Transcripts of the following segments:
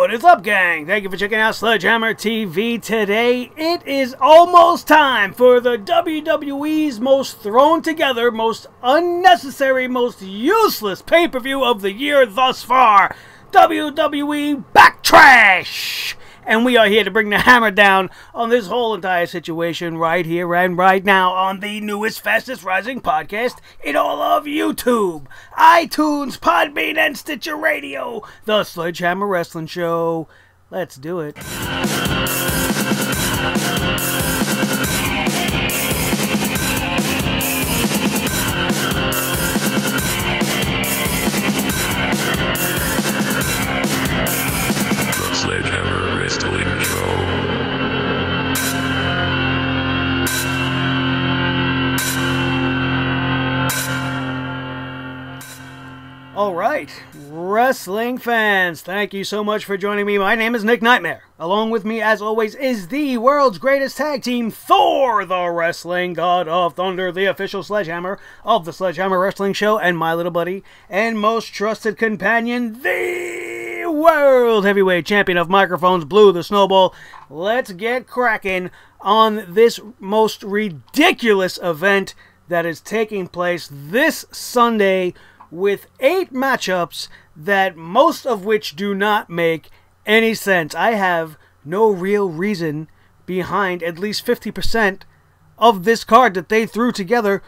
What is up, gang? Thank you for checking out Sledgehammer TV today. It is almost time for the WWE's most thrown together, most unnecessary, most useless pay-per-view of the year thus far, WWE Backlash. And we are here to bring the hammer down on this whole entire situation right here and right now on the newest, fastest rising podcast in all of YouTube, iTunes, Podbean, and Stitcher Radio, the Sledgehammer Wrestling Show. Let's do it. Sledgehammer Wrestling Show. All right, wrestling fans, thank you so much for joining me. My name is Nick Nightmare. Along with me, as always, is the world's greatest tag team, Thor, the wrestling god of thunder, the official sledgehammer of the Sledgehammer Wrestling Show, and my little buddy and most trusted companion, the world heavyweight champion of microphones, Blue the Snowball. Let's get cracking on this most ridiculous event that is taking place this Sunday with 8 matchups that most of which do not make any sense. I have no real reason behind at least 50% of this card that they threw together,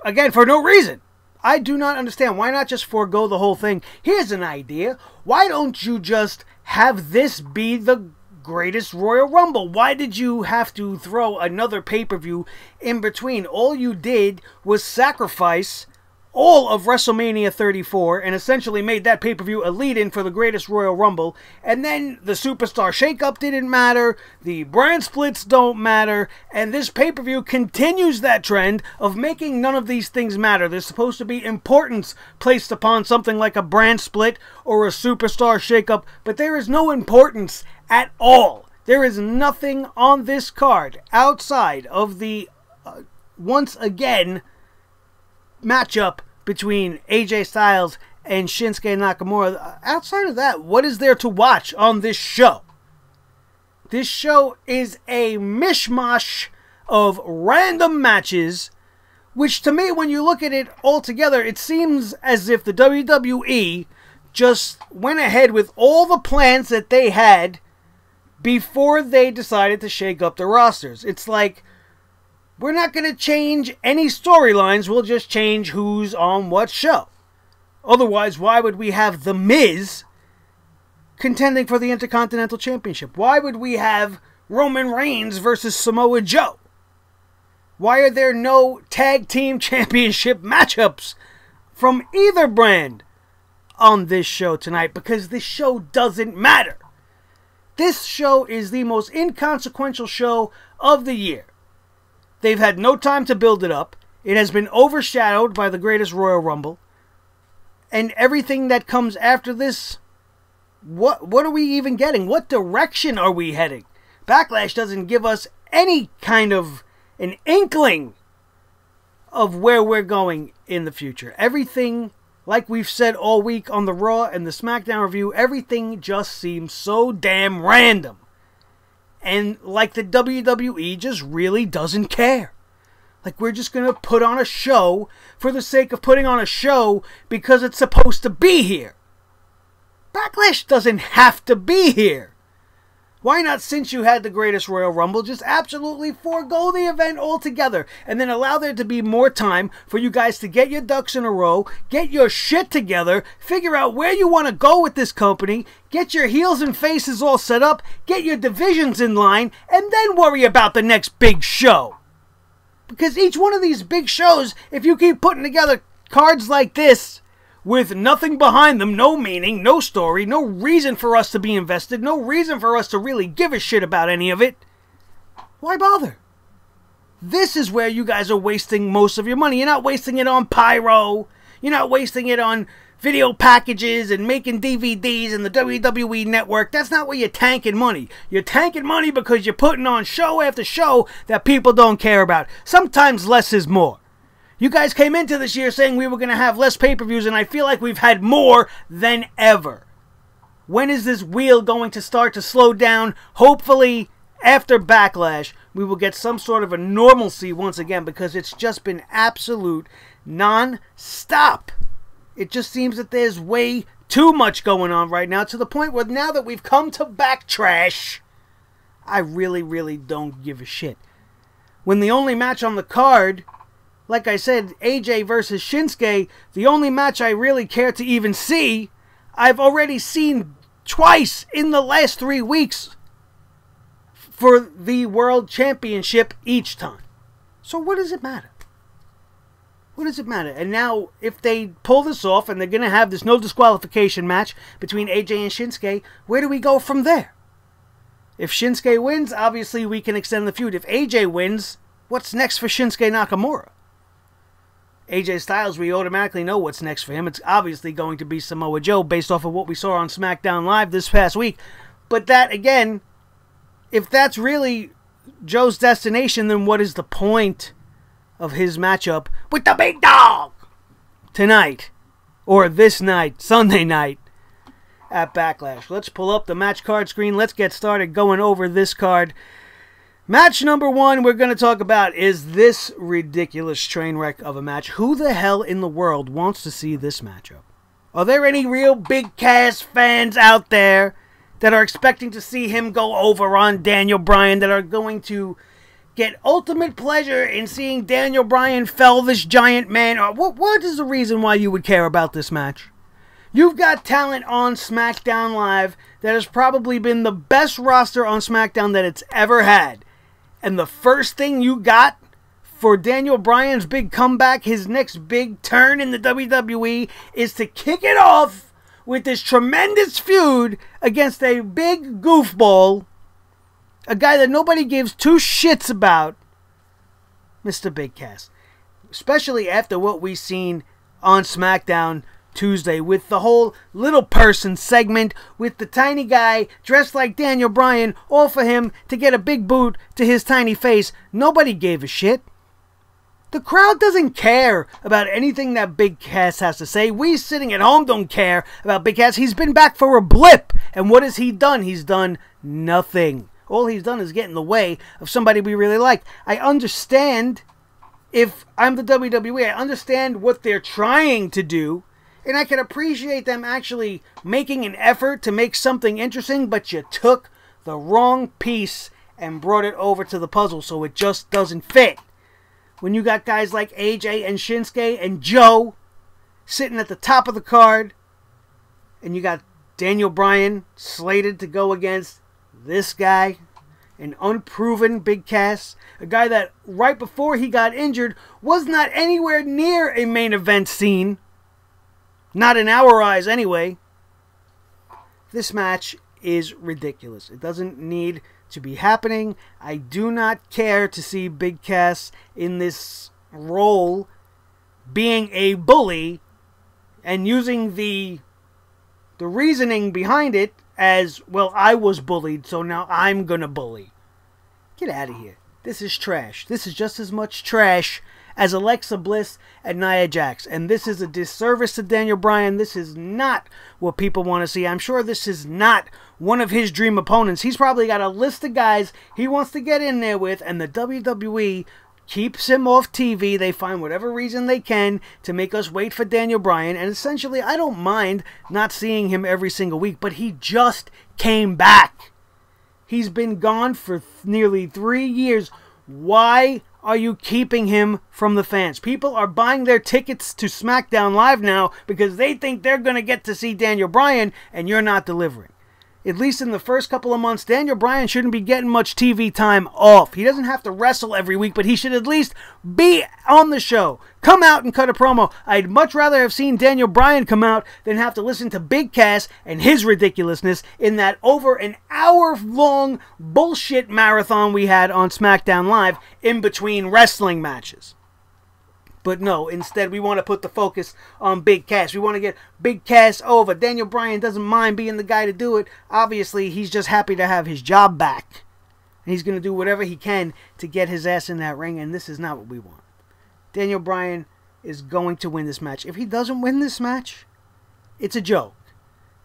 again, for no reason. I do not understand. Why not just forego the whole thing? Here's an idea. Why don't you just have this be the greatest Royal Rumble? Why did you have to throw another pay-per-view in between? All you did was sacrifice all of WrestleMania 34 and essentially made that pay-per-view a lead-in for the greatest Royal Rumble. And then the Superstar Shakeup didn't matter, the brand splits don't matter, and this pay-per-view continues that trend of making none of these things matter. There's supposed to be importance placed upon something like a brand split or a Superstar Shakeup, but there is no importance at all. There is nothing on this card outside of the, once again, matchup between AJ Styles and Shinsuke Nakamura. Outside of that, what is there to watch on this show? This show is a mishmash of random matches, which to me, when you look at it all together, it seems as if the WWE just went ahead with all the plans that they had before they decided to shake up the rosters. It's like, we're not going to change any storylines, we'll just change who's on what show. Otherwise, why would we have The Miz contending for the Intercontinental Championship? Why would we have Roman Reigns versus Samoa Joe? Why are there no Tag Team Championship matchups from either brand on this show tonight? Because this show doesn't matter. This show is the most inconsequential show of the year. They've had no time to build it up. It has been overshadowed by the greatest Royal Rumble. And everything that comes after this, what are we even getting? What direction are we heading? Backlash doesn't give us any kind of an inkling of where we're going in the future. Everything, like we've said all week on the Raw and the SmackDown review, everything just seems so damn random. And like the WWE just really doesn't care. Like we're just going to put on a show for the sake of putting on a show because it's supposed to be here. Backlash doesn't have to be here. Why not, since you had the greatest Royal Rumble, just absolutely forego the event altogether and then allow there to be more time for you guys to get your ducks in a row, get your shit together, figure out where you want to go with this company, get your heels and faces all set up, get your divisions in line, and then worry about the next big show. Because each one of these big shows, if you keep putting together cards like this, with nothing behind them, no meaning, no story, no reason for us to be invested, no reason for us to really give a shit about any of it, why bother? This is where you guys are wasting most of your money. You're not wasting it on pyro. You're not wasting it on video packages and making DVDs and the WWE Network. That's not where you're tanking money. You're tanking money because you're putting on show after show that people don't care about. Sometimes less is more. You guys came into this year saying we were going to have less pay-per-views, and I feel like we've had more than ever. When is this wheel going to start to slow down? Hopefully, after Backlash, we will get some sort of a normalcy once again, because it's just been absolute non-stop. It just seems that there's way too much going on right now, to the point where now that we've come to Backtrash, I really, really don't give a shit. When the only match on the card, like I said, AJ versus Shinsuke, the only match I really care to even see, I've already seen twice in the last 3 weeks for the World Championship each time. So what does it matter? What does it matter? And now, if they pull this off and they're going to have this no disqualification match between AJ and Shinsuke, where do we go from there? If Shinsuke wins, obviously we can extend the feud. If AJ wins, what's next for Shinsuke Nakamura? AJ Styles, we automatically know what's next for him. It's obviously going to be Samoa Joe, based off of what we saw on SmackDown Live this past week. But that, again, if that's really Joe's destination, then what is the point of his matchup with the big dog tonight, or this night, Sunday night, at Backlash? Let's pull up the match card screen. Let's get started going over this card. Match number 1 we're going to talk about is this ridiculous train wreck of a match. Who the hell in the world wants to see this matchup? Are there any real Big Cass fans out there that are expecting to see him go over on Daniel Bryan, that are going to get ultimate pleasure in seeing Daniel Bryan fell this giant man? Or what is the reason why you would care about this match? You've got talent on SmackDown Live that has probably been the best roster on SmackDown that it's ever had. And the first thing you got for Daniel Bryan's big comeback, his next big turn in the WWE, is to kick it off with this tremendous feud against a big goofball, a guy that nobody gives 2 shits about, Mr. Big Cass. Especially after what we've seen on SmackDown Tuesday with the whole little person segment with the tiny guy dressed like Daniel Bryan, all for him to get a big boot to his tiny face. Nobody gave a shit. The crowd doesn't care about anything that Big Cass has to say. We sitting at home don't care about Big Cass. He's been back for a blip. And what has he done? He's done nothing. All he's done is get in the way of somebody we really like. I understand, if I'm the WWE, I understand what they're trying to do. And I can appreciate them actually making an effort to make something interesting, but you took the wrong piece and brought it over to the puzzle, so it just doesn't fit. When you got guys like AJ and Shinsuke and Joe sitting at the top of the card, and you got Daniel Bryan slated to go against this guy, an unproven Big Cass, a guy that right before he got injured was not anywhere near a main event scene. Not in our eyes, anyway. This match is ridiculous. It doesn't need to be happening. I do not care to see Big Cass in this role being a bully and using the reasoning behind it as, well, I was bullied, so now I'm gonna bully. Get out of here. This is trash. This is just as much trash as Alexa Bliss and Nia Jax. And this is a disservice to Daniel Bryan. This is not what people want to see. I'm sure this is not one of his dream opponents. He's probably got a list of guys he wants to get in there with, and the WWE keeps him off TV. They find whatever reason they can to make us wait for Daniel Bryan. And essentially, I don't mind not seeing him every single week, but he just came back. He's been gone for nearly 3 years. Why are you keeping him from the fans? People are buying their tickets to SmackDown Live now because they think they're going to get to see Daniel Bryan, and you're not delivering. At least in the first couple of months, Daniel Bryan shouldn't be getting much TV time off. He doesn't have to wrestle every week, but he should at least be on the show. Come out and cut a promo. I'd much rather have seen Daniel Bryan come out than have to listen to Big Cass and his ridiculousness in that over an hour-long bullshit marathon we had on SmackDown Live in between wrestling matches. But no, instead we want to put the focus on Big Cass. We want to get Big Cass over. Daniel Bryan doesn't mind being the guy to do it. Obviously, he's just happy to have his job back. And he's going to do whatever he can to get his ass in that ring, and this is not what we want. Daniel Bryan is going to win this match. If he doesn't win this match, it's a joke.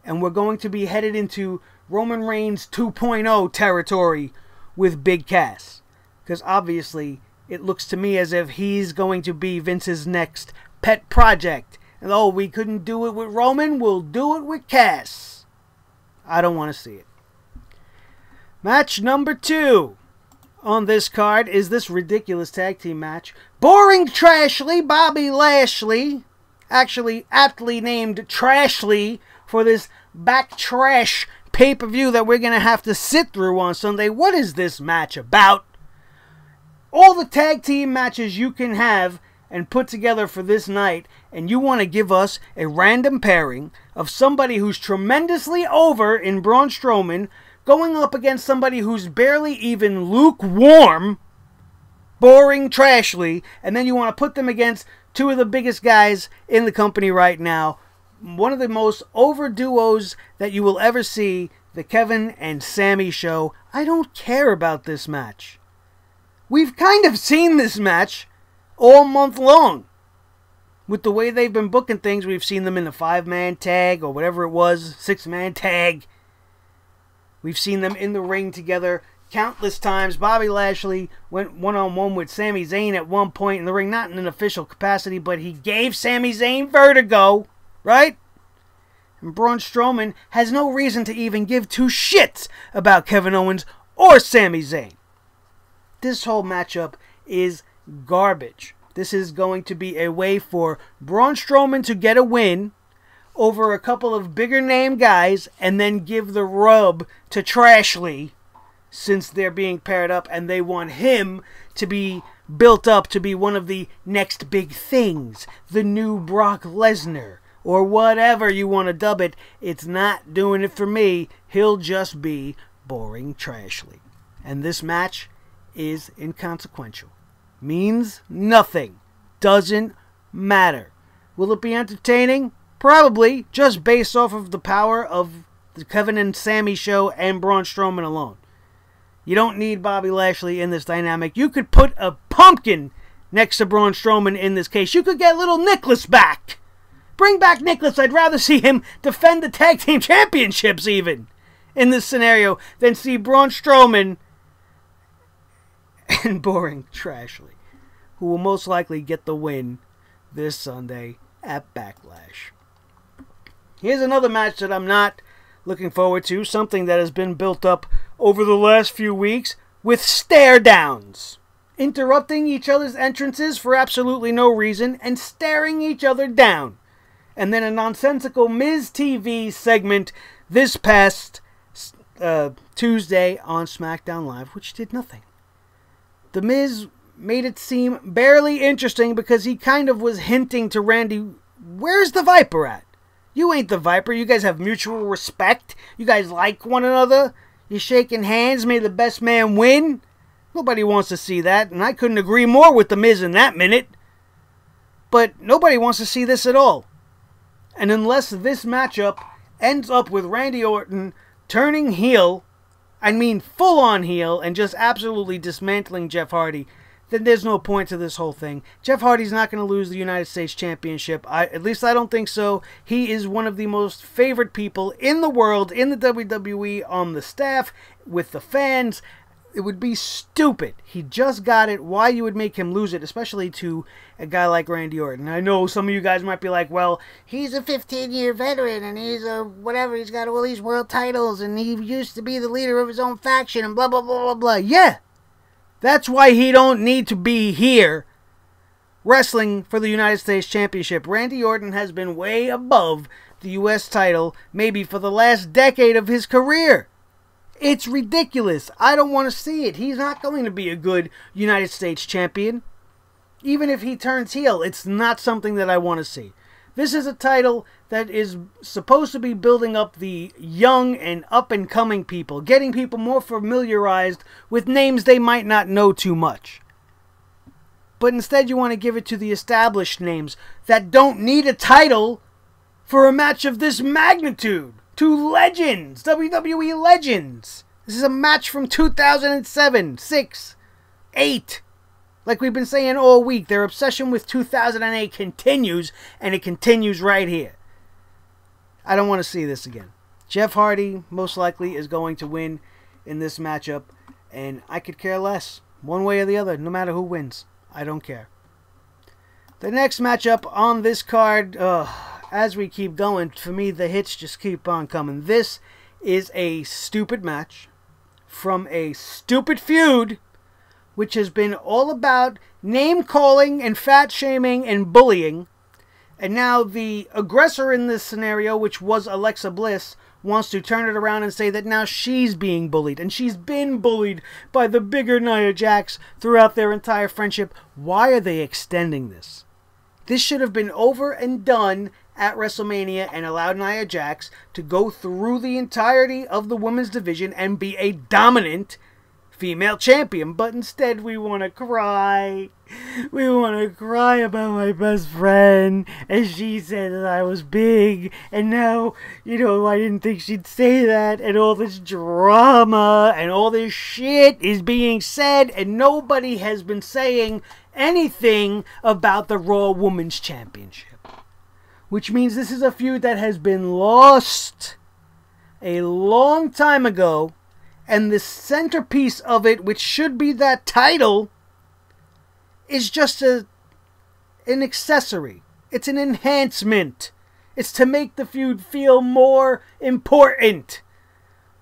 And we're going to be headed into Roman Reigns 2.0 territory with Big Cass. Because obviously, it looks to me as if he's going to be Vince's next pet project. And oh, we couldn't do it with Roman, we'll do it with Cass. I don't want to see it. Match number 2 on this card is this ridiculous tag team match. Boring Trashly, Bobby Lashley, actually aptly named Trashly, for this back trash pay-per-view that we're going to have to sit through on Sunday. What is this match about? All the tag team matches you can have and put together for this night, and you want to give us a random pairing of somebody who's tremendously over in Braun Strowman going up against somebody who's barely even lukewarm, Boring Trashly, and then you want to put them against two of the biggest guys in the company right now, one of the most over duos that you will ever see, the Kevin and Sami show. I don't care about this match. We've kind of seen this match all month long. With the way they've been booking things, we've seen them in the 5-man tag, or whatever it was, 6-man tag. We've seen them in the ring together countless times. Bobby Lashley went one-on-one with Sami Zayn at one point in the ring, not in an official capacity, but he gave Sami Zayn vertigo, right? And Braun Strowman has no reason to even give two shits about Kevin Owens or Sami Zayn. This whole matchup is garbage. This is going to be a way for Braun Strowman to get a win over a couple of bigger name guys and then give the rub to Trashly, since they're being paired up and they want him to be built up to be one of the next big things, the new Brock Lesnar, or whatever you want to dub it. It's not doing it for me. He'll just be Boring Trashly. And this match is inconsequential. Means nothing. Doesn't matter. Will it be entertaining? Probably, just based off of the power of the Kevin and Sami show and Braun Strowman alone. You don't need Bobby Lashley in this dynamic. You could put a pumpkin next to Braun Strowman in this case. You could get little Nicholas back. Bring back Nicholas. I'd rather see him defend the tag team championships even in this scenario than see Braun Strowman and Boring Trashly, who will most likely get the win this Sunday at Backlash. Here's another match that I'm not looking forward to, something that has been built up over the last few weeks with stare downs. Interrupting each other's entrances for absolutely no reason and staring each other down. And then a nonsensical Miz TV segment this past Tuesday on SmackDown Live, which did nothing. The Miz made it seem barely interesting because he kind of was hinting to Randy, where's the Viper at? You ain't the Viper. You guys have mutual respect. You guys like one another. You're shaking hands. May the best man win. Nobody wants to see that, and I couldn't agree more with The Miz in that minute. But nobody wants to see this at all. And unless this matchup ends up with Randy Orton turning heel, I mean full-on heel, and just absolutely dismantling Jeff Hardy, then there's no point to this whole thing. Jeff Hardy's not going to lose the United States Championship. At least I don't think so. He is one of the most favored people in the world, in the WWE, on the staff, with the fans. It would be stupid. He just got it. Why you would make him lose it, especially to a guy like Randy Orton. I know some of you guys might be like, well, he's a 15-year veteran, and he's a whatever. He's got all these world titles, and he used to be the leader of his own faction, and blah, blah, blah, blah, blah. Yeah. That's why he don't need to be here wrestling for the United States Championship. Randy Orton has been way above the U.S. title maybe for the last decade of his career. It's ridiculous. I don't want to see it. He's not going to be a good United States champion. Even if he turns heel, it's not something that I want to see. This is a title that is supposed to be building up the young and up-and-coming people, getting people more familiarized with names they might not know too much. But instead you want to give it to the established names that don't need a title for a match of this magnitude. Two legends, WWE legends. This is a match from 2007, 6, 8. Like we've been saying all week, their obsession with 2008 continues, and it continues right here. I don't want to see this again. Jeff Hardy most likely is going to win in this matchup, and I could care less. One way or the other, no matter who wins. I don't care. The next matchup on this card, as we keep going, for me the hits just keep on coming. This is a stupid match from a stupid feud, which has been all about name-calling and fat-shaming and bullying. And now the aggressor in this scenario, which was Alexa Bliss, wants to turn it around and say that now she's being bullied. And she's been bullied by the bigger Nia Jax throughout their entire friendship. Why are they extending this? This should have been over and done at WrestleMania and allowed Nia Jax to go through the entirety of the women's division and be a dominant female champion. But instead we want to cry. We want to cry about my best friend, and she said that I was big, and now, you know, I didn't think she'd say that, and all this drama and all this shit is being said, and nobody has been saying anything about the Raw Women's Championship. Which means this is a feud that has been lost a long time ago, and the centerpiece of it, which should be that title, is just an accessory. It's an enhancement. It's to make the feud feel more important.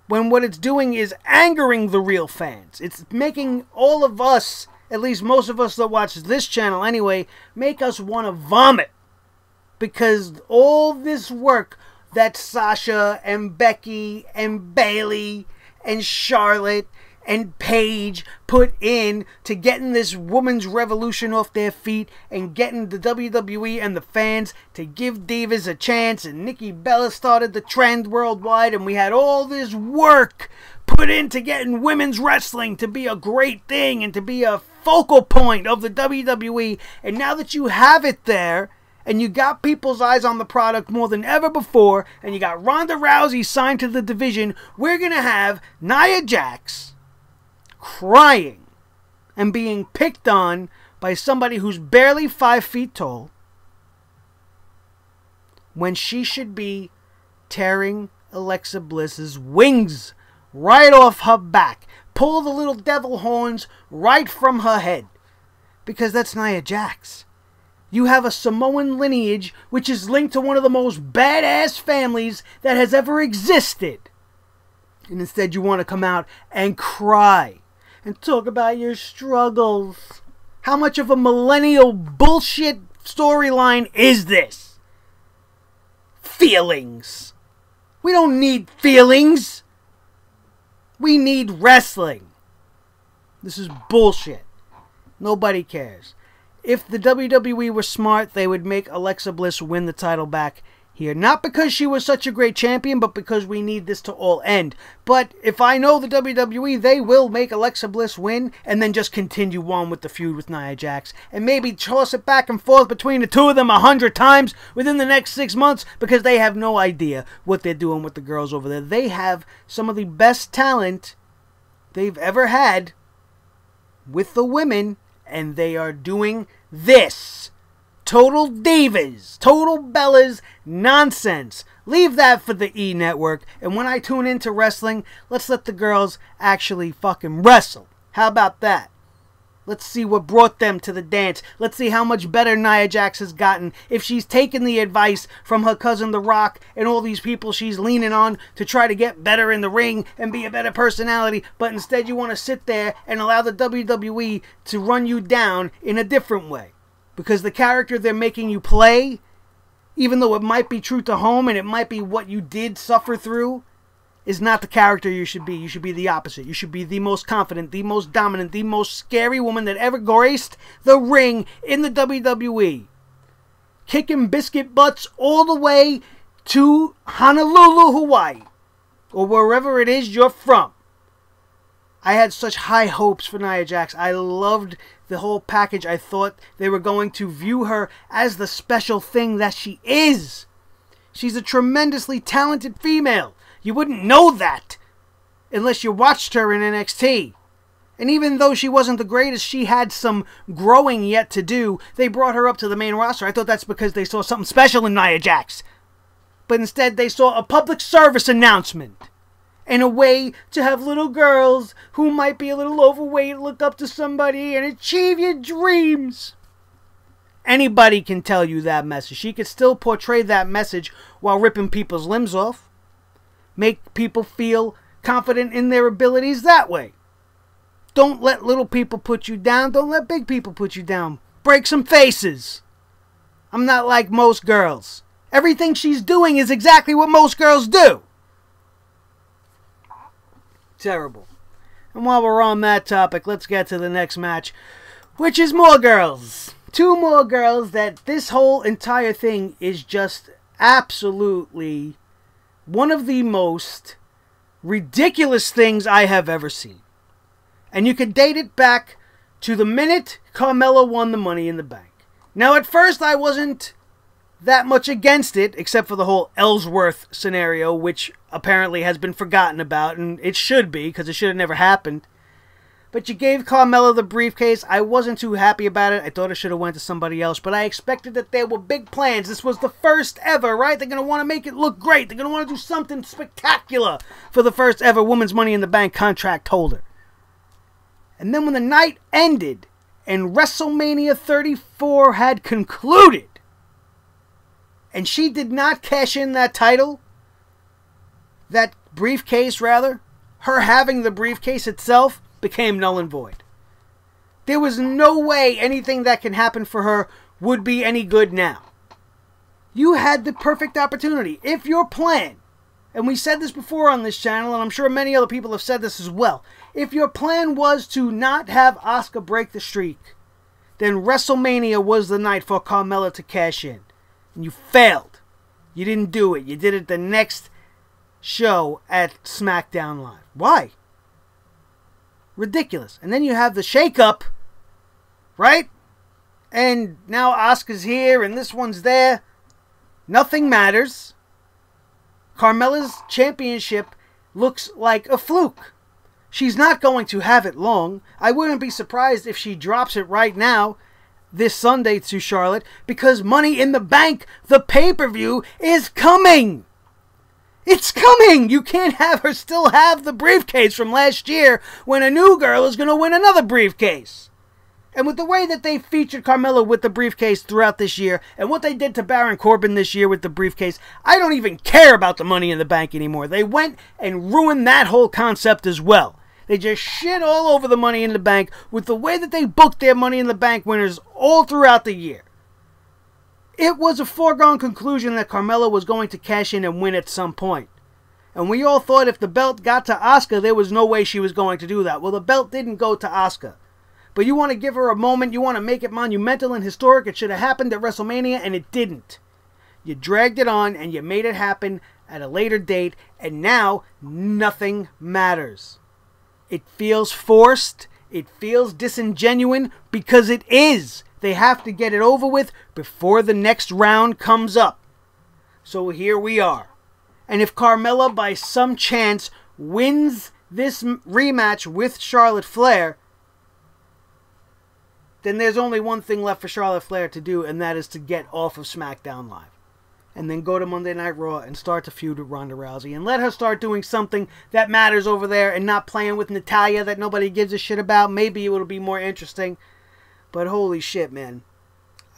When what it's doing is angering the real fans. It's making all of us, at least most of us that watch this channel anyway, make us want to vomit. Because all this work that Sasha and Becky and Bayley and Charlotte and Paige put in to getting this women's revolution off their feet and getting the WWE and the fans to give divas a chance, and Nikki Bella started the trend worldwide, and we had all this work put into getting women's wrestling to be a great thing and to be a focal point of the WWE. And now that you have it there, and you got people's eyes on the product more than ever before, and you got Ronda Rousey signed to the division, we're going to have Nia Jax crying and being picked on by somebody who's barely 5 feet tall when she should be tearing Alexa Bliss's wings right off her back. Pull the little devil horns right from her head. Because that's Nia Jax. You have a Samoan lineage which is linked to one of the most badass families that has ever existed. And instead you want to come out and cry and talk about your struggles. How much of a millennial bullshit storyline is this? Feelings. We don't need feelings. We need wrestling. This is bullshit. Nobody cares. If the WWE were smart, they would make Alexa Bliss win the title back here. Not because she was such a great champion, but because we need this to all end. But if I know the WWE, they will make Alexa Bliss win and then just continue on with the feud with Nia Jax. And maybe toss it back and forth between the two of them 100 times within the next 6 months, because they have no idea what they're doing with the girls over there. They have some of the best talent they've ever had with the women, and they are doing this. Total divas, total Bellas nonsense. Leave that for the E! Network. And when I tune into wrestling, let's let the girls actually fucking wrestle. How about that? Let's see what brought them to the dance. Let's see how much better Nia Jax has gotten. If she's taken the advice from her cousin The Rock and all these people she's leaning on to try to get better in the ring and be a better personality, but instead you want to sit there and allow the WWE to run you down in a different way. Because the character they're making you play, even though it might be true to home and it might be what you did suffer through, is not the character you should be. You should be the opposite. You should be the most confident, the most dominant, the most scary woman that ever graced the ring in the WWE. Kicking biscuit butts all the way to Honolulu, Hawaii, or wherever it is you're from. I had such high hopes for Nia Jax. I loved the whole package. I thought they were going to view her as the special thing that she is. She's a tremendously talented female. You wouldn't know that unless you watched her in NXT. And even though she wasn't the greatest, she had some growing yet to do. They brought her up to the main roster. I thought that's because they saw something special in Nia Jax. But instead they saw a public service announcement and a way to have little girls who might be a little overweight look up to somebody and achieve your dreams. Anybody can tell you that message. She could still portray that message while ripping people's limbs off. Make people feel confident in their abilities that way. Don't let little people put you down. Don't let big people put you down. Break some faces. I'm not like most girls. Everything she's doing is exactly what most girls do. Terrible. And while we're on that topic, let's get to the next match, which is more girls. Two more girls that this whole entire thing is just absolutely one of the most ridiculous things I have ever seen. And you can date it back to the minute Carmella won the Money in the Bank. Now, at first, I wasn't that much against it, except for the whole Ellsworth scenario, which apparently has been forgotten about, and it should be, because it should have never happened. But you gave Carmella the briefcase. I wasn't too happy about it. I thought it should have went to somebody else, but I expected that there were big plans. This was the first ever, right? They're going to want to make it look great. They're going to want to do something spectacular for the first ever Women's Money in the Bank contract holder. And then when the night ended and WrestleMania 34 had concluded, and she did not cash in that title, that briefcase rather, her having the briefcase itself became null and void. There was no way anything that can happen for her would be any good now. You had the perfect opportunity. If your plan, and we said this before on this channel, and I'm sure many other people have said this as well, if your plan was to not have Asuka break the streak, then WrestleMania was the night for Carmella to cash in. And you failed. You didn't do it. You did it the next show at SmackDown Live. Why? Ridiculous. And then you have the shakeup, right? And now Asuka's here and this one's there. Nothing matters. Carmella's championship looks like a fluke. She's not going to have it long. I wouldn't be surprised if she drops it right now this Sunday to Charlotte, because Money in the Bank, the pay-per-view, is coming. It's coming. You can't have her still have the briefcase from last year when a new girl is going to win another briefcase. And with the way that they featured Carmella with the briefcase throughout this year, and what they did to Baron Corbin this year with the briefcase, I don't even care about the Money in the Bank anymore. They went and ruined that whole concept as well. They just shit all over the Money in the Bank with the way that they booked their Money in the Bank winners all throughout the year. It was a foregone conclusion that Carmella was going to cash in and win at some point. And we all thought if the belt got to Asuka, there was no way she was going to do that. Well, the belt didn't go to Asuka. But you want to give her a moment, you want to make it monumental and historic. It should have happened at WrestleMania, and it didn't. You dragged it on, and you made it happen at a later date, and now nothing matters. It feels forced. It feels disingenuous because it is. They have to get it over with before the next round comes up. So here we are. And if Carmella by some chance wins this rematch with Charlotte Flair, then there's only one thing left for Charlotte Flair to do, and that is to get off of SmackDown Live. And then go to Monday Night Raw and start to feud with Ronda Rousey. And let her start doing something that matters over there and not playing with Natalya that nobody gives a shit about. Maybe it'll be more interesting. But holy shit, man.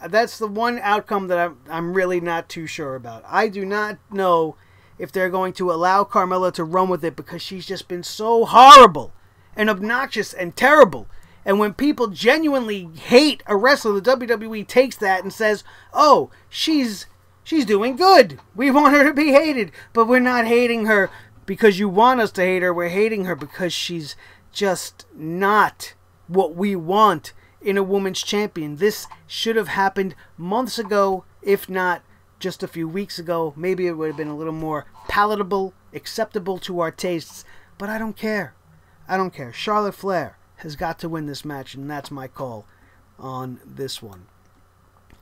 That's the one outcome that I'm really not too sure about. I do not know if they're going to allow Carmella to run with it because she's just been so horrible and obnoxious and terrible. And when people genuinely hate a wrestler, the WWE takes that and says, oh, she's doing good. We want her to be hated. But we're not hating her because you want us to hate her. We're hating her because she's just not what we want in a women's champion. This should have happened months ago, if not just a few weeks ago. Maybe it would have been a little more palatable, acceptable to our tastes. But I don't care. I don't care. Charlotte Flair has got to win this match, and that's my call on this one.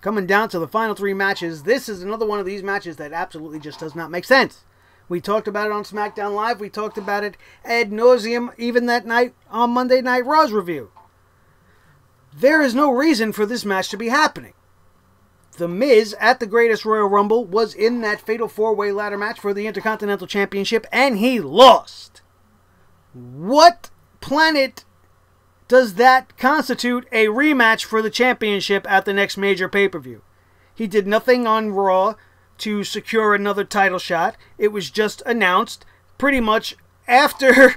Coming down to the final three matches, this is another one of these matches that absolutely just does not make sense. We talked about it on SmackDown Live. We talked about it ad nauseum even that night on Monday Night Raw's review. There is no reason for this match to be happening. The Miz at the Greatest Royal Rumble was in that Fatal 4-Way ladder match for the Intercontinental Championship, and he lost. What planet does that constitute a rematch for the championship at the next major pay-per-view? He did nothing on Raw to secure another title shot. It was just announced pretty much after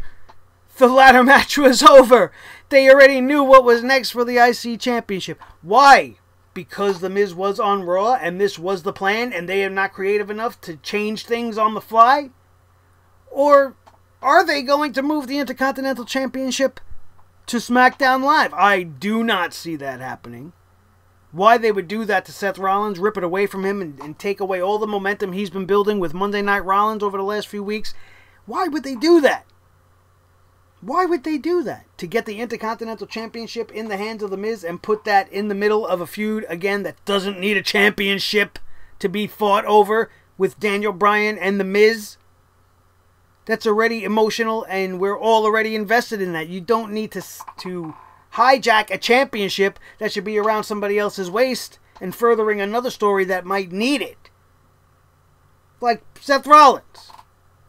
the ladder match was over. They already knew what was next for the IC Championship. Why? Because The Miz was on Raw and this was the plan and they are not creative enough to change things on the fly? Or are they going to move the Intercontinental Championship to SmackDown Live? I do not see that happening. Why they would do that to Seth Rollins, rip it away from him and take away all the momentum he's been building with Monday Night Rollins over the last few weeks? Why would they do that? Why would they do that? To get the Intercontinental Championship in the hands of The Miz and put that in the middle of a feud, again, that doesn't need a championship to be fought over with Daniel Bryan and The Miz? That's already emotional and we're all already invested in that. You don't need to hijack a championship that should be around somebody else's waist and furthering another story that might need it. Like Seth Rollins.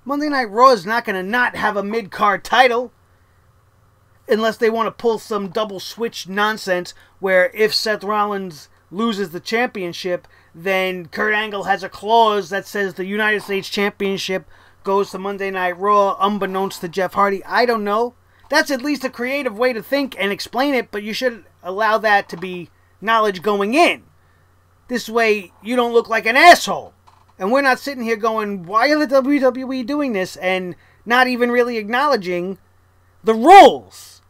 Monday Night Raw is not going to not have a mid-card title unless they want to pull some double switch nonsense where if Seth Rollins loses the championship, then Kurt Angle has a clause that says the United States Championship goes to Monday Night Raw unbeknownst to Jeff Hardy. I don't know. That's at least a creative way to think and explain it, but you should allow that to be knowledge going in. This way, you don't look like an asshole. And we're not sitting here going, why are the WWE doing this? And not even really acknowledging the rules.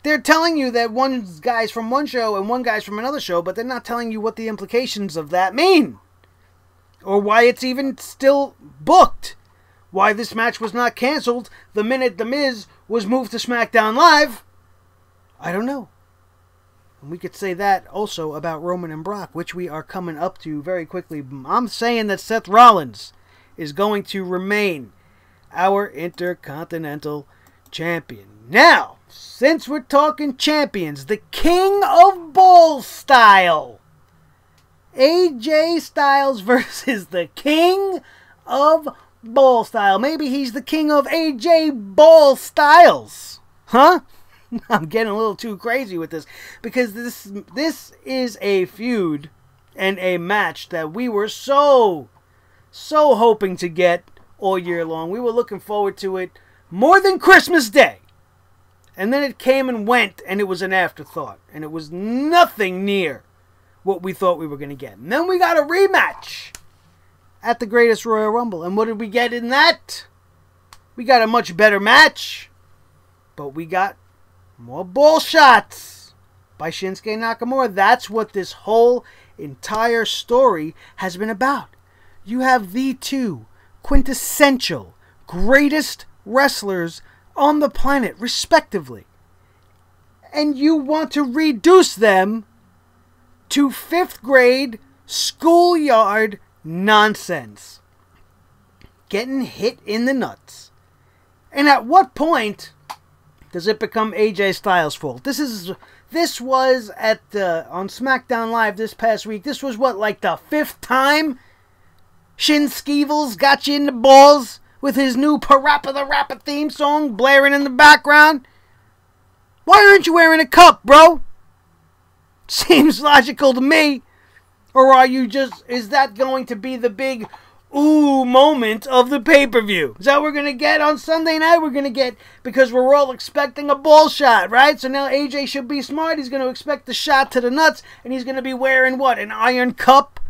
They're telling you that one guy's from one show and one guy's from another show, but they're not telling you what the implications of that mean. Or why it's even still booked. Why this match was not canceled the minute The Miz was moved to SmackDown Live. I don't know. And we could say that also about Roman and Brock, which we are coming up to very quickly. I'm saying that Seth Rollins is going to remain our Intercontinental Champion. Now, since we're talking champions, the King of Ball Style. AJ Styles versus the King of Ball Style. Maybe he's the king of AJ Ball Styles. Huh? I'm getting a little too crazy with this because this is a feud and a match that we were so hoping to get all year long. We were looking forward to it more than Christmas Day. And then it came and went and it was an afterthought. And it was nothing near what we thought we were going to get. And then we got a rematch at the Greatest Royal Rumble. And what did we get in that? We got a much better match. But we got more ball shots by Shinsuke Nakamura. That's what this whole entire story has been about. You have the two quintessential greatest wrestlers on the planet, respectively. And you want to reduce them to 5th grade schoolyard nonsense. Getting hit in the nuts. And at what point does it become AJ Styles' fault? This was on SmackDown Live this past week. This was what, like the 5th time Shin Skeevils got you in the balls with his new Parappa the Rapper theme song blaring in the background? Why aren't you wearing a cup, bro? Seems logical to me. Or are you is that going to be the big ooh moment of the pay-per-view? Is that what we're going to get on Sunday night? We're going to get, because we're all expecting a ball shot, right? So now AJ should be smart. He's going to expect the shot to the nuts, and he's going to be wearing what? An iron cup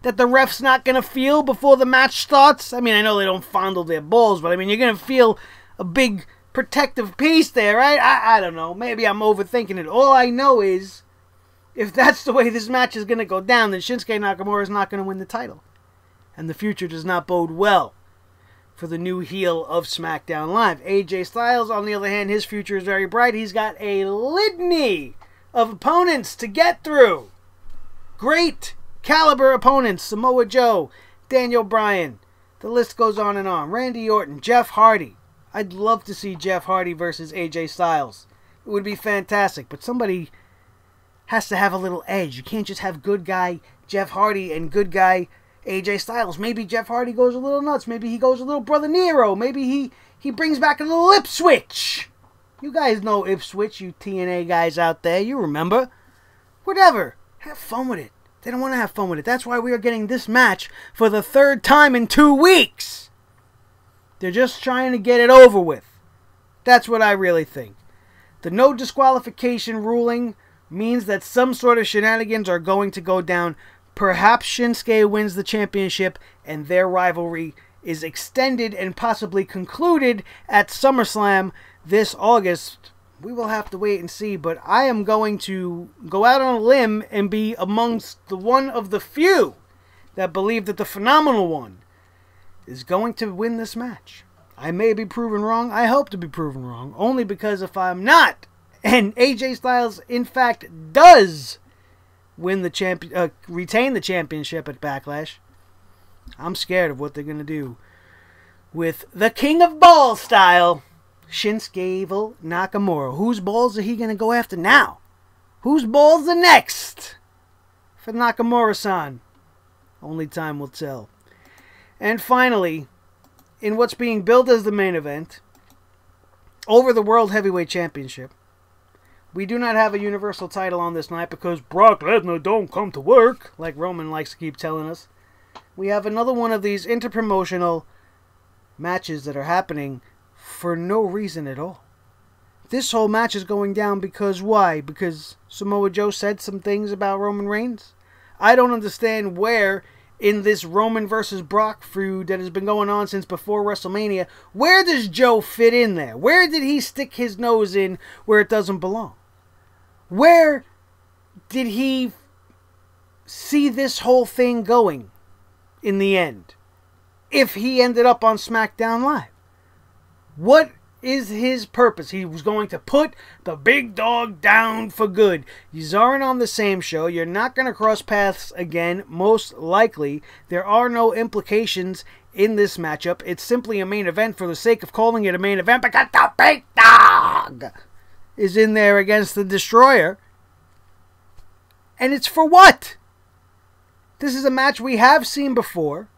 that the ref's not going to feel before the match starts? I mean, I know they don't fondle their balls, but I mean, you're going to feel a big protective piece there, right? I don't know. Maybe I'm overthinking it. All I know is, if that's the way this match is going to go down, then Shinsuke Nakamura is not going to win the title. And the future does not bode well for the new heel of SmackDown Live. AJ Styles, on the other hand, his future is very bright. He's got a litany of opponents to get through. Great caliber opponents. Samoa Joe, Daniel Bryan. The list goes on and on. Randy Orton, Jeff Hardy. I'd love to see Jeff Hardy versus AJ Styles. It would be fantastic. But somebody has to have a little edge. You can't just have good guy Jeff Hardy and good guy AJ Styles. Maybe Jeff Hardy goes a little nuts. Maybe he goes a little Brother Nero. Maybe he brings back a little Ipswich. You guys know Ipswich, you TNA guys out there. You remember. Whatever. Have fun with it. They don't want to have fun with it. That's why we are getting this match for the 3rd time in 2 weeks. They're just trying to get it over with. That's what I really think. The no disqualification ruling means that some sort of shenanigans are going to go down. Perhaps Shinsuke wins the championship and their rivalry is extended and possibly concluded at SummerSlam this August. We will have to wait and see, but I am going to go out on a limb and be amongst the one of the few that believe that the Phenomenal One is going to win this match. I may be proven wrong. I hope to be proven wrong, only because if I'm not, and AJ Styles in fact does win the retain the championship at Backlash, I'm scared of what they're going to do with the King of Balls style, Shinsuke Nakamura. Whose balls are he going to go after now? Whose balls are next for Nakamura-san? Only time will tell. And finally, in what's being billed as the main event, over the World Heavyweight Championship, we do not have a Universal title on this night because Brock Lesnar don't come to work, like Roman likes to keep telling us. We have another one of these interpromotional matches that are happening for no reason at all. This whole match is going down because why? Because Samoa Joe said some things about Roman Reigns? I don't understand where in this Roman versus Brock feud that has been going on since before WrestleMania, where does Joe fit in there? Where did he stick his nose in where it doesn't belong? Where did he see this whole thing going in the end? If he ended up on SmackDown Live, what is his purpose? He was going to put the big dog down for good. You aren't on the same show. You're not going to cross paths again, most likely. There are no implications in this matchup. It's simply a main event for the sake of calling it a main event because the big dog is in there against the Destroyer. And it's for what? This is a match we have seen before.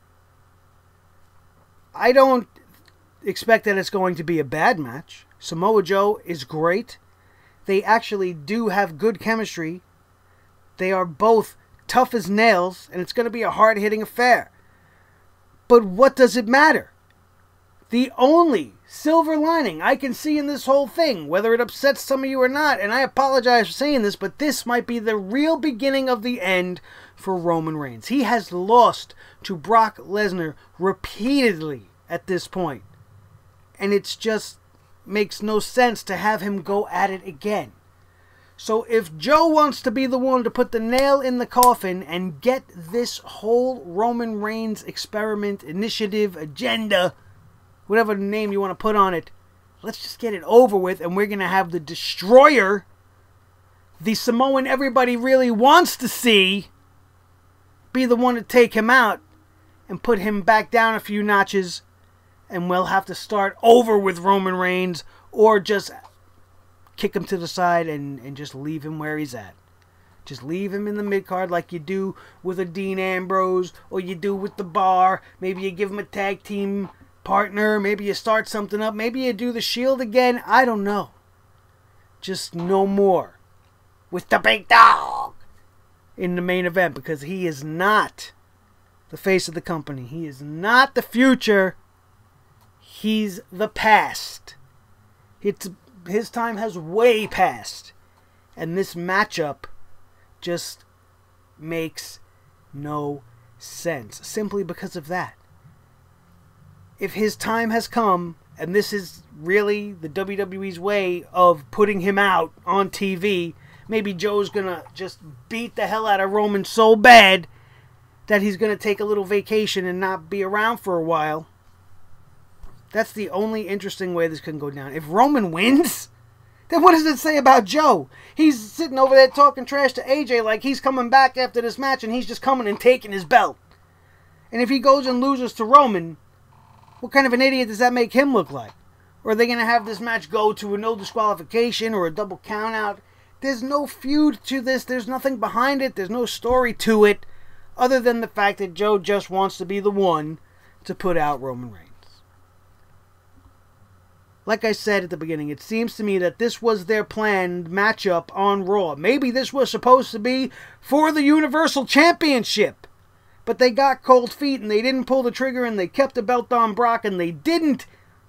I don't expect that it's going to be a bad match. Samoa Joe is great. They actually do have good chemistry. They are both tough as nails, and it's going to be a hard-hitting affair. But what does it matter? The only silver lining I can see in this whole thing, whether it upsets some of you or not, and I apologize for saying this, but this might be the real beginning of the end for Roman Reigns. He has lost to Brock Lesnar repeatedly at this point. And it just makes no sense to have him go at it again. So if Joe wants to be the one to put the nail in the coffin and get this whole Roman Reigns experiment, initiative, agenda, whatever name you want to put on it, let's just get it over with, and we're going to have the Destroyer, the Samoan everybody really wants to see, be the one to take him out and put him back down a few notches, and we'll have to start over with Roman Reigns, or just kick him to the side and just leave him where he's at. Just leave him in the mid-card like you do with a Dean Ambrose, or you do with the Bar. Maybe you give him a tag team partner. Maybe you start something up. Maybe you do the Shield again. I don't know. Just no more with the big dog in the main event, because he is not the face of the company. He is not the future. He's the past. His time has way passed. And this matchup just makes no sense. Simply because of that. If his time has come, and this is really the WWE's way of putting him out on TV, maybe Joe's going to just beat the hell out of Roman so bad that he's going to take a little vacation and not be around for a while. That's the only interesting way this can go down. If Roman wins, then what does it say about Joe? He's sitting over there talking trash to AJ like he's coming back after this match and he's just coming and taking his belt. And if he goes and loses to Roman, what kind of an idiot does that make him look like? Or are they going to have this match go to a no disqualification or a double count out? There's no feud to this. There's nothing behind it. There's no story to it. other than the fact that Joe just wants to be the one to put out Roman Reigns. Like I said at the beginning, it seems to me that this was their planned matchup on Raw. Maybe this was supposed to be for the Universal Championship. But they got cold feet and they didn't pull the trigger and they kept the belt on Brock and they didn't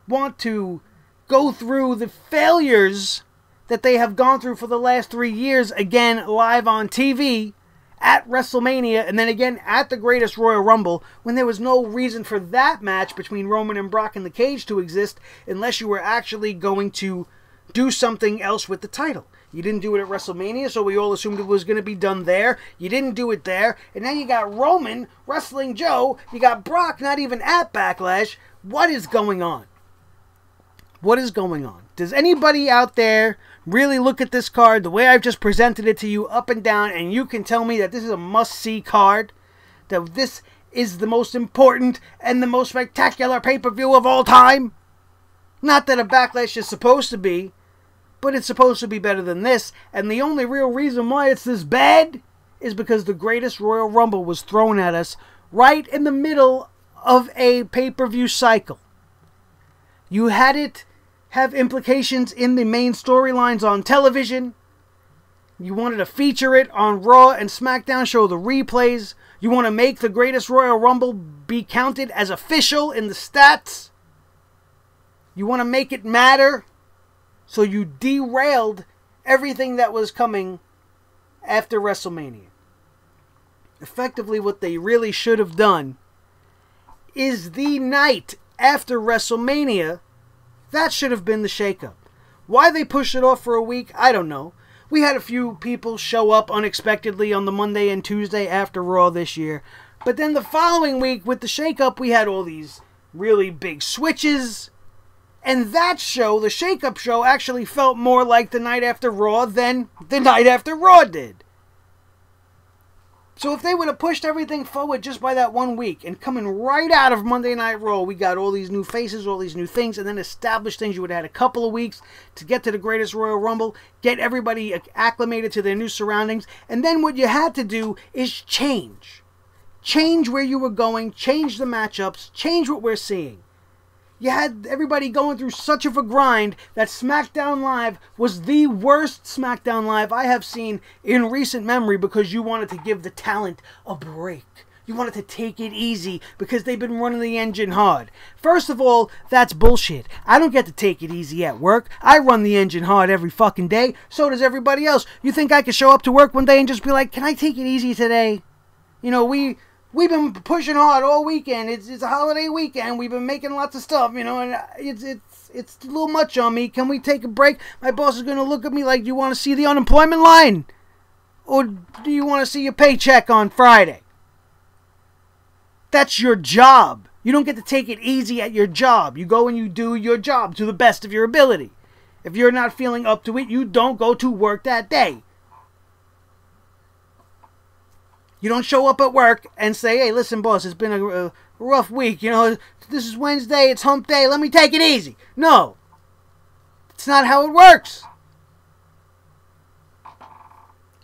want to go through the failures that they have gone through for the last 3 years, again live on TV at WrestleMania and then again at the Greatest Royal Rumble, when there was no reason for that match between Roman and Brock in the cage to exist unless you were actually going to do something else with the title. You didn't do it at WrestleMania, so we all assumed it was going to be done there. You didn't do it there, and now you got Roman wrestling Joe. You got Brock not even at Backlash. What is going on? What is going on? Does anybody out there really look at this card the way I've just presented it to you up and down, and you can tell me that this is a must-see card? That this is the most important and the most spectacular pay-per-view of all time? Not that a Backlash is supposed to be, but it's supposed to be better than this, and the only real reason why it's this bad is because the Greatest Royal Rumble was thrown at us right in the middle of a pay-per-view cycle. You had it have implications in the main storylines on television. You wanted to feature it on Raw and SmackDown, show the replays. You want to make the Greatest Royal Rumble be counted as official in the stats. You want to make it matter. So you derailed everything that was coming after WrestleMania. Effectively, what they really should have done is the night after WrestleMania, that should have been the shakeup. Why they pushed it off for a week, I don't know. We had a few people show up unexpectedly on the Monday and Tuesday after Raw this year. But then the following week with the shakeup, we had all these really big switches. And that show, the shakeup show, actually felt more like the night after Raw than the night after Raw did. So if they would have pushed everything forward just by that 1 week, and coming right out of Monday Night Raw, we got all these new faces, all these new things, and then established things, you would have had a couple of weeks to get to the Greatest Royal Rumble, get everybody acclimated to their new surroundings, and then what you had to do is change. Change where you were going, change the matchups, change what we're seeing. You had everybody going through such of a grind that SmackDown Live was the worst SmackDown Live I have seen in recent memory, because you wanted to give the talent a break. You wanted to take it easy because they've been running the engine hard. First of all, that's bullshit. I don't get to take it easy at work. I run the engine hard every fucking day. So does everybody else. You think I could show up to work one day and just be like, can I take it easy today? You know, We've been pushing hard all weekend. It's a holiday weekend. We've been making lots of stuff, you know, and it's a little much on me. Can we take a break? My boss is going to look at me like, do you want to see the unemployment line? Or do you want to see your paycheck on Friday? That's your job. You don't get to take it easy at your job. You go and you do your job to the best of your ability. If you're not feeling up to it, you don't go to work that day. You don't show up at work and say, hey, listen, boss, it's been a rough week. You know, this is Wednesday, it's hump day, let me take it easy. No. It's not how it works.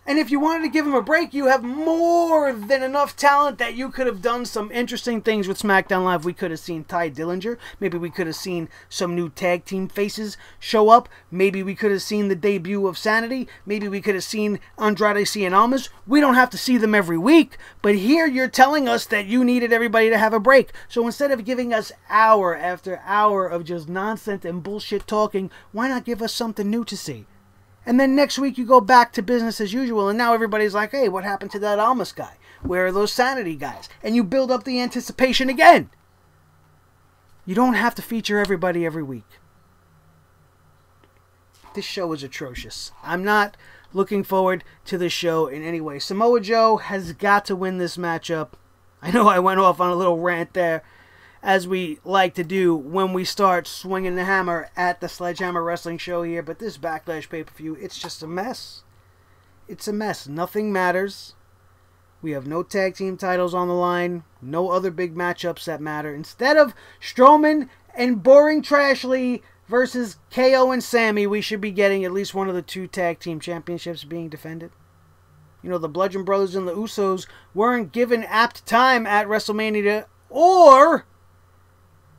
And if you wanted to give him a break, you have more than enough talent that you could have done some interesting things with SmackDown Live. We could have seen Ty Dillinger. Maybe we could have seen some new tag team faces show up. Maybe we could have seen the debut of Sanity. Maybe we could have seen Andrade Cien Almas. We don't have to see them every week. But here you're telling us that you needed everybody to have a break. So instead of giving us hour after hour of just nonsense and bullshit talking, why not give us something new to see? And then next week you go back to business as usual, and now everybody's like, hey, what happened to that Almas guy? Where are those Sanity guys? And you build up the anticipation again. You don't have to feature everybody every week. This show is atrocious. I'm not looking forward to this show in any way. Samoa Joe has got to win this matchup. I know I went off on a little rant there, as we like to do when we start swinging the hammer at the Sledgehammer Wrestling Show here. But this Backlash pay-per-view, it's just a mess. It's a mess. Nothing matters. We have no tag team titles on the line. No other big matchups that matter. Instead of Strowman and Boring Trashley versus KO and Sammy, we should be getting at least one of the two tag team championships being defended. you know, the Bludgeon Brothers and the Usos weren't given apt time at WrestleMania or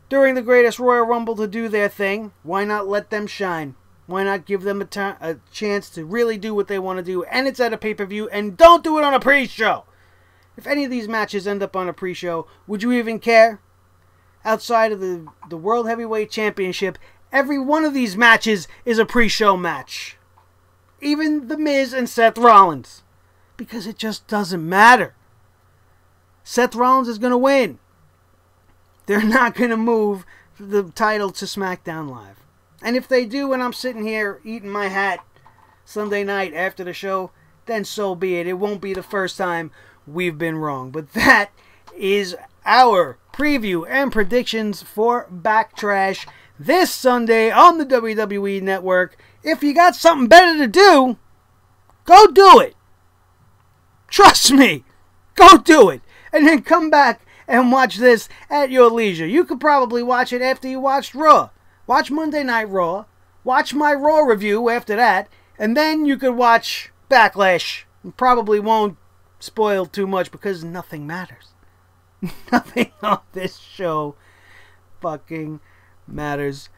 during the Greatest Royal Rumble to do their thing. Why not let them shine? Why not give them a chance to really do what they want to do? And it's at a pay-per-view, and don't do it on a pre-show. If any of these matches end up on a pre-show, would you even care? Outside of the World Heavyweight Championship, every one of these matches is a pre-show match. Even The Miz and Seth Rollins. Because it just doesn't matter. Seth Rollins is going to win. They're not going to move the title to SmackDown Live. And if they do, and I'm sitting here eating my hat Sunday night after the show, then so be it. It won't be the first time we've been wrong. But that is our preview and predictions for Backlash this Sunday on the WWE Network. If you got something better to do, go do it. Trust me. Go do it. And then come back and watch this at your leisure. You could probably watch it after you watched Raw. Watch Monday Night Raw. Watch my Raw review after that. And then you could watch Backlash. And probably won't spoil too much because nothing matters. Nothing on this show fucking matters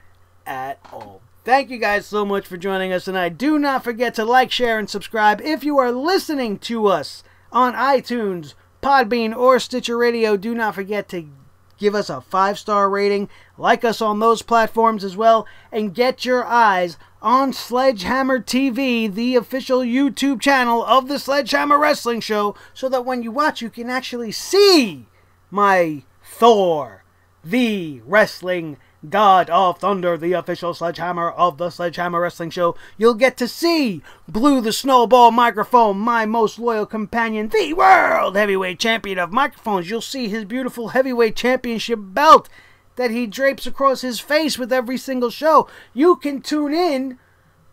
at all. Thank you guys so much for joining us tonight. Do not forget to like, share, and subscribe. If you are listening to us on iTunes, Podbean, or Stitcher Radio, do not forget to give us a 5-star rating. Like us on those platforms as well. And get your eyes on Sledgehammer TV, the official YouTube channel of the Sledgehammer Wrestling Show, so that when you watch, you can actually see my Thor, the wrestling God of Thunder, the official Sledgehammer of the Sledgehammer Wrestling Show. You'll get to see Blue the Snowball Microphone, my most loyal companion, the World Heavyweight Champion of Microphones. You'll see his beautiful Heavyweight Championship belt that he drapes across his face with every single show. You can tune in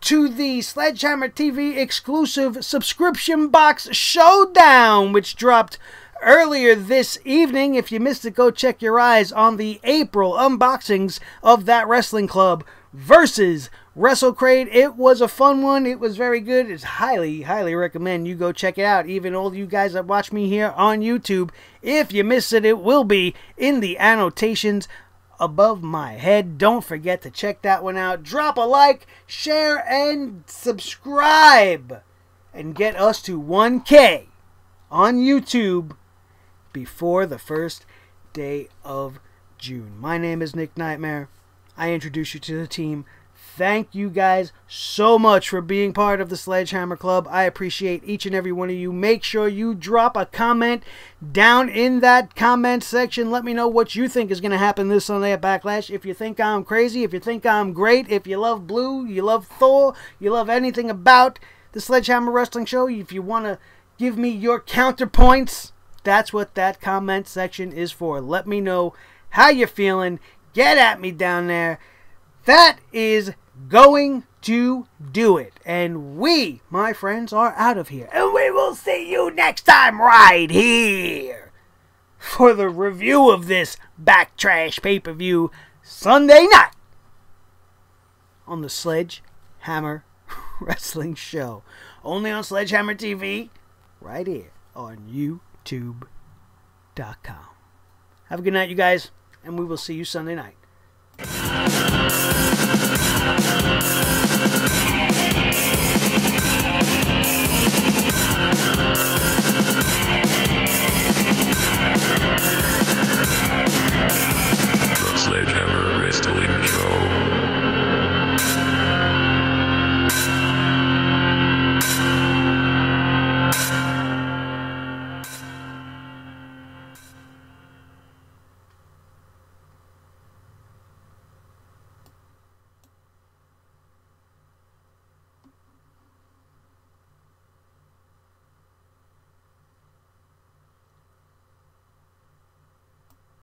to the Sledgehammer TV exclusive subscription box showdown, which dropped earlier this evening. If you missed it, go check your eyes on the April unboxings of That Wrestling Club versus WrestleCrate. It was a fun one. It was very good. It's highly recommend you go check it out. Even all you guys that watch me here on YouTube, if you missed it, it will be in the annotations above my head. Don't forget to check that one out. Drop a like, share, and subscribe, and get us to 1K on YouTube before the first day of June. My name is Nick Nightmare. I introduce you to the team. Thank you guys so much for being part of the Sledgehammer Club. I appreciate each and every one of you. Make sure you drop a comment down in that comment section. Let me know what you think is going to happen this Sunday at Backlash. If you think I'm crazy, if you think I'm great, if you love Blue, you love Thor, you love anything about the Sledgehammer Wrestling Show, if you want to give me your counterpoints, that's what that comment section is for. Let me know how you're feeling. Get at me down there. That is going to do it. And we, my friends, are out of here. And we will see you next time right here for the review of this Backlash pay-per-view Sunday night on the Sledgehammer Wrestling Show. Only on Sledgehammer TV, right here on YouTube.com. Have a good night, you guys, and we will see you Sunday night.